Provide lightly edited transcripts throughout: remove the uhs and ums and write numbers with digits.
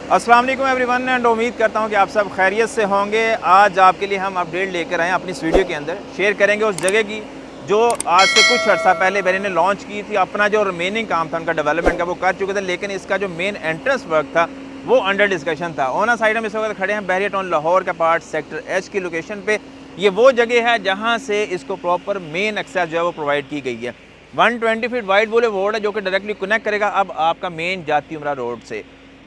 अस्सलाम वालेकुम everyone and उम्मीद करता हूं कि आप सब खैरियत से होंगे। आज आपके लिए हम अपडेट लेकर आए हैं अपनी इस वीडियो के अंदर। शेयर करेंगे उस जगह की जो आज से कुछ अर्सा पहले मैंने ने लॉन्च की थी। अपना जो रिमेनिंग काम था उनका डेवलपमेंट का वो कर चुके थे, लेकिन इसका जो मेन एंट्रेंस वर्क था वो अंडर डिस्कशन था। ऑनर साइड हम इस वक्त खड़े हैं बहरिया टाउन लाहौर का पार्ट सेक्टर एच की लोकेशन पे। ये वो जगह है जहाँ से इसको प्रॉपर मेन एक्सेस जो है वो प्रोवाइड की गई है। 120 फीट वाइड बोले रोड है जो कि डायरेक्टली कनेक्ट करेगा अब आपका मेन जाती उमरा रोड से।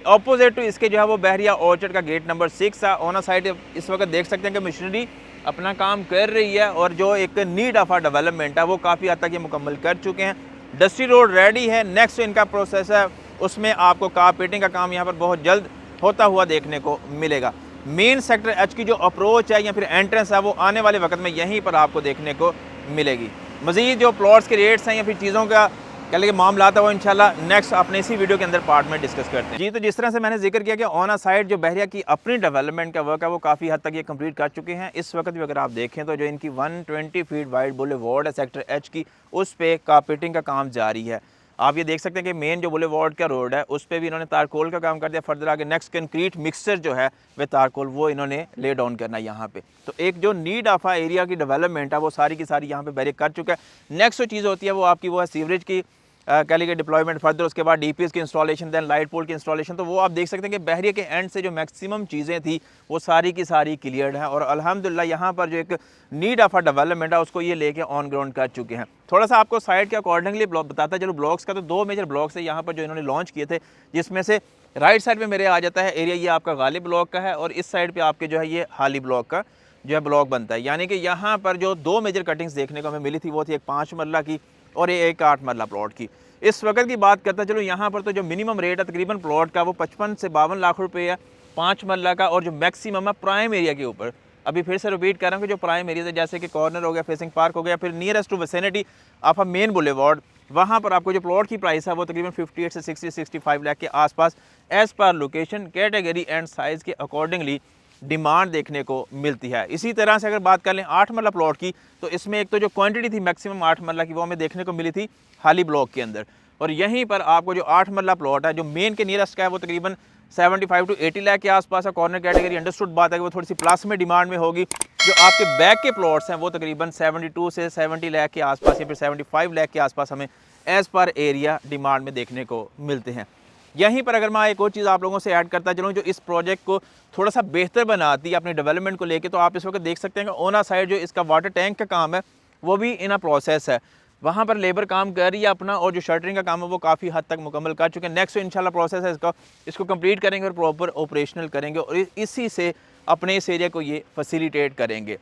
ऑपोजिट टू इसके जो है वो बहरिया ऑर्चर्ड का गेट नंबर 6 है। ऑनर साइड इस वक्त देख सकते हैं कि मशीनरी अपना काम कर रही है और जो एक नीड ऑफ आ डेवलपमेंट है वो काफ़ी हद तक ये मुकम्मल कर चुके हैं। डस्टी रोड रेडी है। नेक्स्ट इनका प्रोसेस है, उसमें आपको कारपेटिंग का काम यहाँ पर बहुत जल्द होता हुआ देखने को मिलेगा। मेन सेक्टर एच की जो अप्रोच है या फिर एंट्रेंस है वो आने वाले वक्त में यहीं पर आपको देखने को मिलेगी। मज़ीद जो प्लॉट्स के रेट्स हैं या फिर चीज़ों का कल के मामला था वो इंशाल्लाह नेक्स्ट अपने इसी वीडियो के अंदर पार्ट में डिस्कस करते हैं। जी, तो जिस तरह से मैंने जिक्र किया कि ऑन साइड जो बहरिया की अपनी डेवलपमेंट का वर्क है वो काफ़ी हद तक ये कंप्लीट कर चुके हैं। इस वक्त भी अगर आप देखें तो जो इनकी 120 फीट वाइड बुलेवार्ड है सेक्टर एच की, उस पर कारपेटिंग का काम जारी है। आप ये देख सकते हैं कि मेन जो बुलेवार्ड का रोड है उस पर भी इन्होंने तारकोल का काम कर दिया। फर्दर आगे नेक्स्ट कंक्रीट मिक्सचर जो है वे तारकोल वो इन्होंने ले डाउन करना है यहाँ पे। तो एक जो नीड ऑफ एरिया की डेवलपमेंट है वो सारी की सारी यहाँ पे बहरिया कर चुका है। नेक्स्ट जो चीज़ होती है वो आपकी वो है सीवरेज की कह लीजिए डिप्लॉयमेंट, फर्दर उसके बाद डीपीएस की इंस्टॉलेशन, देन लाइट पोल की इंस्टॉलेशन। तो वो आप देख सकते हैं कि बहरिया के एंड से जो मैक्सिमम चीज़ें थी वो सारी की सारी क्लियर्ड हैं और अल्हम्दुलिल्लाह यहाँ पर जो एक नीड ऑफ अ डेवलपमेंट है उसको ये लेके ऑन ग्राउंड कर चुके हैं। थोड़ा सा आपको साइड के अकॉर्डिंगली बताता चलो ब्लॉक्स का, तो 2 मेजर ब्लॉक्स है यहाँ पर जो इन्होंने लॉन्च किए थे, जिसमें से राइट साइड में मेरे आ जाता है एरिया ये आपका गालिब ब्लॉक का है और इस साइड पर आपके जो है ये हाली ब्लॉक का जो है ब्लॉक बनता है। यानी कि यहाँ पर जो 2 मेजर कटिंग्स देखने को हमें मिली थी वो थी एक 5 मरला की और एक 8 मरला प्लॉट की। इस वक्त की बात करता चलो यहाँ पर तो जो मिनिमम रेट है तकरीबन प्लॉट का वो 55 से 52 लाख रुपए है 5 मरला का, और जो मैक्सिमम है प्राइम एरिया के ऊपर। अभी फिर से रिपीट कर रहा हूँ कि जो प्राइम एरिया है जैसे कि कॉर्नर हो गया, फेसिंग पार्क हो गया, फिर nearest to vicinity of a main boulevard, वहाँ पर आपको जो प्लॉट की प्राइस है वो तकरीबन 58 से 65 लाख के आसपास एज पर लोकेशन, कैटेगरी एंड साइज़ के अकॉर्डिंगली डिमांड देखने को मिलती है। इसी तरह से अगर बात कर लें 8 मरला प्लॉट की, तो इसमें एक तो जो क्वांटिटी थी मैक्सिमम 8 मरला की वो हमें देखने को मिली थी हाली ब्लॉक के अंदर, और यहीं पर आपको जो 8 मरला प्लॉट है जो मेन के नियरेस्ट का है वो तकरीबन 75 टू 80 लाख के आसपास है। कॉर्नर कैटेगरी अंडरस्टूड बात है कि वो थोड़ी सी प्लस में डिमांड में होगी। जो आपके बैक के प्लॉट्स हैं वो तकरीबन 72 से 70 लाख के आसपास या फिर 75 लाख के आसपास हमें एज़ पर एरिया डिमांड में देखने को मिलते हैं। यहीं पर अगर मैं एक और चीज़ आप लोगों से ऐड करता चलूँ जो इस प्रोजेक्ट को थोड़ा सा बेहतर बनाती है अपने डेवलपमेंट को लेके, तो आप इस वक्त देख सकते हैं कि ओना साइड जो इसका वाटर टैंक का काम है वो भी इन प्रोसेस है। वहाँ पर लेबर काम कर रही है अपना, और जो शटरिंग का काम है वो काफ़ी हद तक मुकम्मल कर चुके हैं। नेक्स्ट इंशाल्लाह प्रोसेस है इसको कंप्लीट करेंगे और प्रॉपर ऑपरेशनल करेंगे और इसी से अपने इस एरिया को ये फैसिलिटेट करेंगे।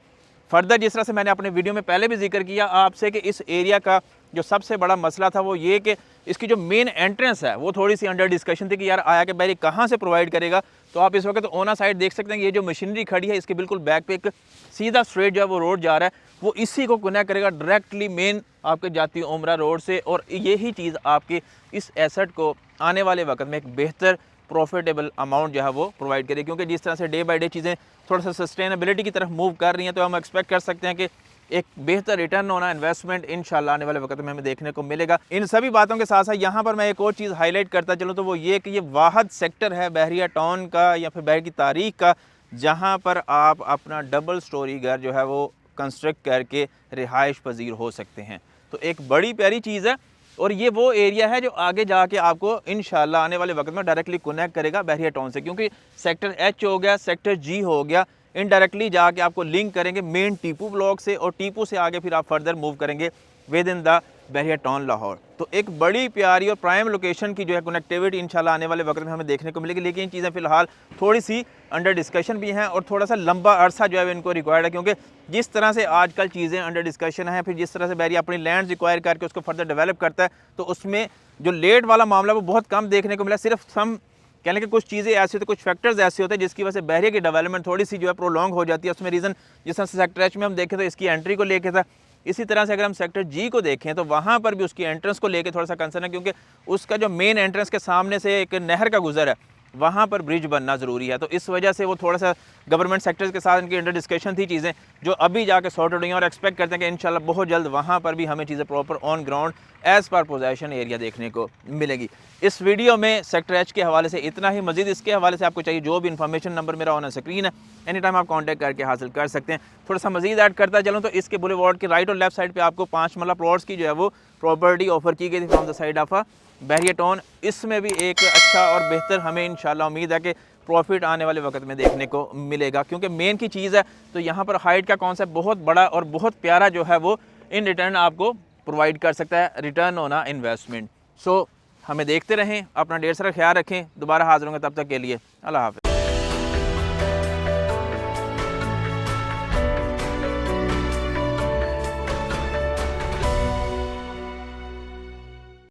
फर्दर जिस तरह से मैंने अपने वीडियो में पहले भी जिक्र किया आपसे कि इस एरिया का जो सबसे बड़ा मसला था वो ये कि इसकी जो मेन एंट्रेंस है वो थोड़ी सी अंडर डिस्कशन थी कि यार आया कि बैरी कहाँ से प्रोवाइड करेगा। तो आप इस वक्त ओना साइड देख सकते हैं कि ये जो मशीनरी खड़ी है इसके बिल्कुल बैक पे एक सीधा स्ट्रेट जो है वो रोड जा रहा है, वो इसी को कनेक्ट करेगा डायरेक्टली मेन आपके जाती उमरा रोड से, और यही चीज़ आपके इस एसेट को आने वाले वक्त में एक बेहतर प्रॉफिटेबल अमाउंट जो है वो प्रोवाइड करेगी। क्योंकि जिस तरह से डे बाई डे चीज़ें थोड़ा सा सस्टेनेबिलिटी की तरफ मूव कर रही हैं, तो हम एक्सपेक्ट कर सकते हैं कि एक बेहतर रिटर्न होना इन्वेस्टमेंट इंशाल्लाह आने वाले वक्त में हमें देखने को मिलेगा। इन सभी बातों के साथ साथ यहाँ पर मैं एक और चीज़ हाईलाइट करता चलूँ तो वो ये कि ये वाहद सेक्टर है बहरिया टाउन का या फिर बहर की तारीख का जहाँ पर आप अपना डबल स्टोरी घर जो है वो कंस्ट्रक्ट करके रिहाइश पजीर हो सकते हैं। तो एक बड़ी प्यारी चीज़ है, और ये वो एरिया है जो आगे जाके आपको इंशाल्लाह आने वाले वक्त में डायरेक्टली कनेक्ट करेगा बहरिया टाउन से, क्योंकि सेक्टर एच हो गया, सेक्टर जी हो गया, इनडायरेक्टली जाके आपको लिंक करेंगे मेन टीपू ब्लॉक से, और टीपू से आगे फिर आप फर्दर मूव करेंगे with in the Bahria town Lahore. तो एक बड़ी प्यारी और प्राइम लोकेशन की जो है कनेक्टिविटी इंशाल्लाह आने वाले वक्त में हमें देखने को मिलेगी। लेकिन चीज़ें फ़िलहाल थोड़ी सी अंडर डिस्कशन भी हैं और थोड़ा सा लंबा अरसा जो है इनको रिक्वायर्ड है, क्योंकि जिस तरह से आजकल चीज़ें अंडर डिस्कशन हैं, फिर जिस तरह से बहरिया अपनी लैंड रिक्वायर करके उसको फर्दर डेवलप करता है, तो उसमें जो लेट वाला मामला वो बहुत कम देखने को मिला। सिर्फ सम कहने कि कुछ चीज़ें ऐसी होती हैं, कुछ फैक्टर्स ऐसे होते हैं जिसकी वजह से बहरिया की डेवलपमेंट थोड़ी सी जो है प्रोलॉन्ग हो जाती है। उसमें रीज़न जिस तरह से सेक्टर एच में हम देखें तो इसकी एंट्री को लेके था, इसी तरह से अगर हम सेक्टर जी को देखें तो वहाँ पर भी उसकी एंट्रेंस को लेके थोड़ा सा कंसर्न है, क्योंकि उसका जो मेन एंट्रेंस के सामने से एक नहर का गुजर है वहाँ पर ब्रिज बनना ज़रूरी है। तो इस वजह से वो थोड़ा सा गवर्नमेंट सेक्टर्स के साथ इनकी अंडर डिस्कशन थी चीज़ें, जो अभी जाके सॉर्टेड हुई हैं, और एक्सपेक्ट करते हैं कि इंशाल्लाह बहुत जल्द वहाँ पर भी हमें चीज़ें proper on ground as per possession area देखने को मिलेगी। इस वीडियो में सेक्टर एच के हवाले से इतना ही। मजीद इसके हवाले से आपको चाहिए जो भी इन्फॉर्मेशन, नंबर मेरा ऑन स्क्रीन है, एनी टाइम आप कॉन्टैक्ट करके हासिल कर सकते हैं। थोड़ा सा मजीद ऐड करता चलूँ तो इसके बुलेवार्ड के राइट और लेफ्ट साइड पे आपको 5 मरला प्लॉट्स की जो है वो प्रॉपर्टी ऑफर की गई थी from the side of Bahria town. इसमें भी एक अच्छा और बेहतर हमें इंशाल्लाह उम्मीद है कि प्रॉफिट आने वाले वक्त में देखने को मिलेगा, क्योंकि मेन की चीज़ है तो यहाँ पर हाइट का कॉन्सेप्ट बहुत बड़ा और बहुत प्यारा जो है वो इन रिटर्न आपको प्रोवाइड कर सकता है, रिटर्न ऑन इन्वेस्टमेंट। सो हमें देखते रहें, अपना ढेर सारा ख्याल रखें, दोबारा हाजिर होंगे, तब तक के लिए अल्लाह हाफ़िज़।